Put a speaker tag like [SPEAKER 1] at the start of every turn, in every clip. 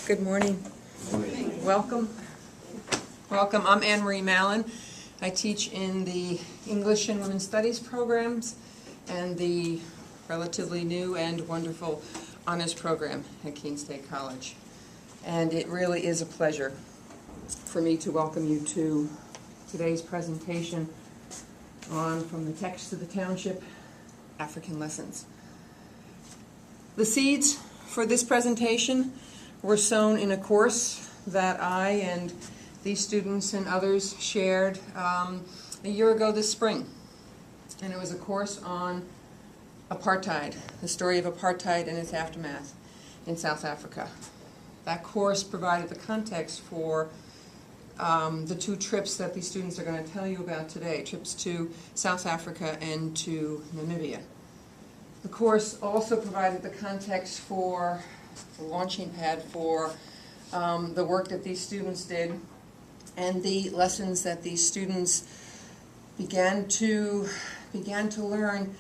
[SPEAKER 1] Good morning. Welcome. Welcome. I'm Anne Marie Mallon. I teach in the English and Women's Studies programs and the relatively new and wonderful honors program at Keene State College. And it really is a pleasure for me to welcome you to today's presentation on From the Text to the Township, African Lessons. The seeds for this presentation were sown in a course that I and these students and others shared a year ago this spring. And it was a course on apartheid, the story of apartheid and its aftermath in South Africa. That course provided the context for the two trips that these students are going to tell you about today, trips to South Africa and to Namibia. The course also provided the context for the launching pad for the work that these students did and the lessons that these students began to learn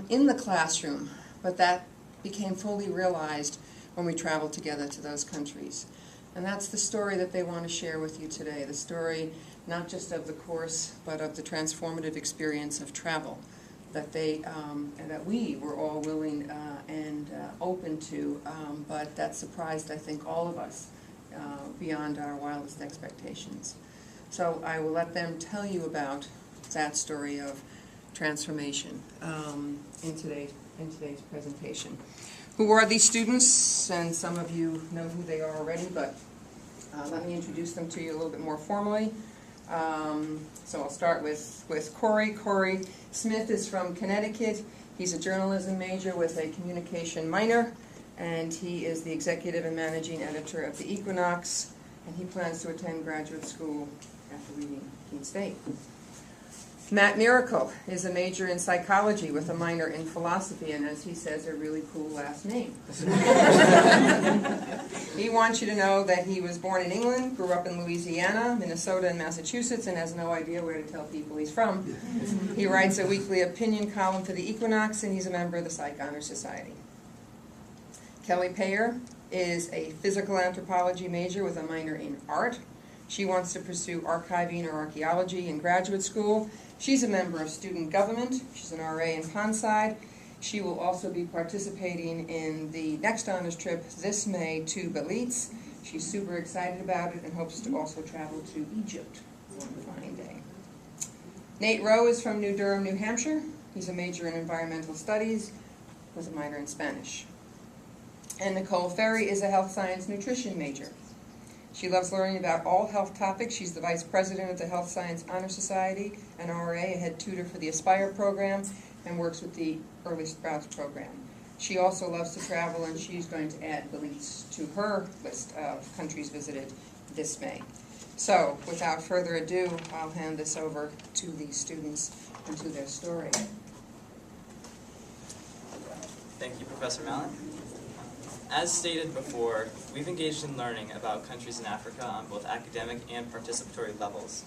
[SPEAKER 1] in the classroom, but that became fully realized when we traveled together to those countries. And that's the story that they want to share with you today, the story not just of the course, but of the transformative experience of travel that they and that we were all willing and open to, but that surprised, I think, all of us beyond our wildest expectations. So I will let them tell you about that story of transformation in today's presentation. Who are these students? And some of you know who they are already, but let me introduce them to you a little bit more formally. So I'll start with Corey. Corey Smith is from Connecticut. He's a journalism major with a communication minor, and he is the executive and managing editor of the Equinox, and he plans to attend graduate school after leaving Keene State. Matt Miracle is a major in psychology with a minor in philosophy, and as he says, a really cool last name. He wants you to know that he was born in England, grew up in Louisiana, Minnesota, and Massachusetts, and has no idea where to tell people he's from. He writes a weekly opinion column for the Equinox, and he's a member of the Psych Honor Society. Kelly Payer is a physical anthropology major with a minor in art. She wants to pursue archiving or archaeology in graduate school. She's a member of student government. She's an RA in Ponside. She will also be participating in the next honors trip this May to Belize. She's super excited about it and hopes to also travel to Egypt one fine day. Nate Rowe is from New Durham, New Hampshire. He's a major in environmental studies with a minor in Spanish. And Nicole Ferry is a health science nutrition major. She loves learning about all health topics. She's the vice president of the Health Science Honor Society, an RA, a head tutor for the Aspire program, and works with the Early Sprouts program. She also loves to travel, and she's going to add Belize to her list of countries visited this May. So, without further ado, I'll hand this over to these students and to their story.
[SPEAKER 2] Thank you, Professor Mallon. As stated before, we've engaged in learning about countries in Africa on both academic and participatory levels.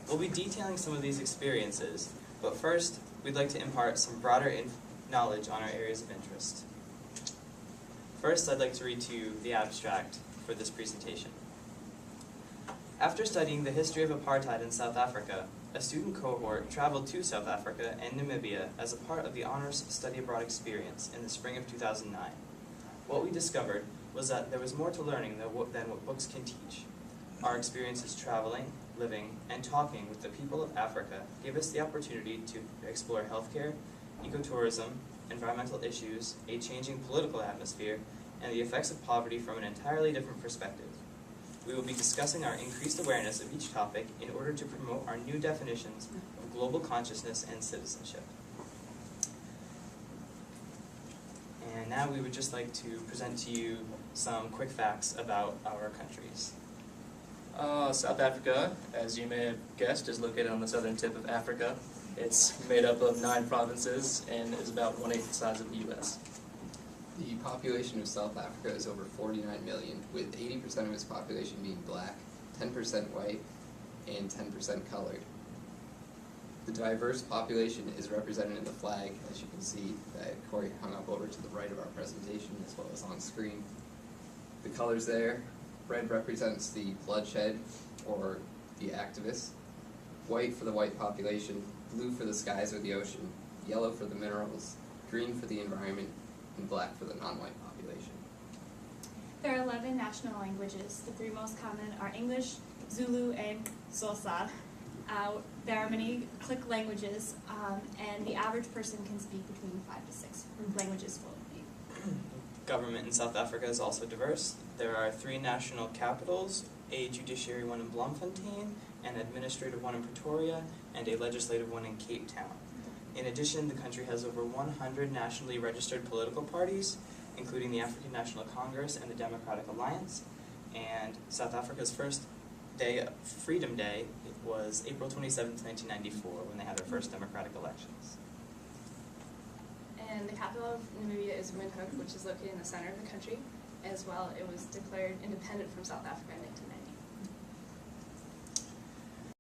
[SPEAKER 2] We'll be detailing some of these experiences, but first, we'd like to impart some broader knowledge on our areas of interest. First, I'd like to read to you the abstract for this presentation. After studying the history of apartheid in South Africa, a student cohort traveled to South Africa and Namibia as a part of the honors study abroad experience in the spring of 2009. What we discovered was that there was more to learning than what books can teach. Our experiences traveling, living, and talking with the people of Africa gave us the opportunity to explore healthcare, ecotourism, environmental issues, a changing political atmosphere, and the effects of poverty from an entirely different perspective. We will be discussing our increased awareness of each topic in order to promote our new definitions of global consciousness and citizenship. And now we would just like to present to you some quick facts about our countries.
[SPEAKER 3] South Africa, as you may have guessed, is located on the southern tip of Africa. It's made up of 9 provinces and is about 1/8 the size of the U.S.
[SPEAKER 4] The population of South Africa is over 49 million, with 80% of its population being black, 10% white, and 10% colored. The diverse population is represented in the flag, as you can see, that Corey hung up over to the right of our presentation, as well as on screen. The colors there, red represents the bloodshed or the activists, white for the white population, blue for the skies or the ocean, yellow for the minerals, green for the environment, and black for the non-white population.
[SPEAKER 5] There are 11 national languages. The three most common are English, Zulu, and Xhosa. There are many click languages, and the average person can speak between 5 to 6 languages fluently.
[SPEAKER 2] Government in South Africa is also diverse. There are 3 national capitals, a judiciary one in Bloemfontein, an administrative one in Pretoria, and a legislative one in Cape Town. In addition, the country has over 100 nationally registered political parties, including the African National Congress and the Democratic Alliance. And South Africa's first day, Freedom Day, was April 27, 1994, when they had their first democratic elections.
[SPEAKER 6] And the capital of Namibia is Windhoek, which is located in the center of the country. As well, it was declared independent from South Africa in 1990.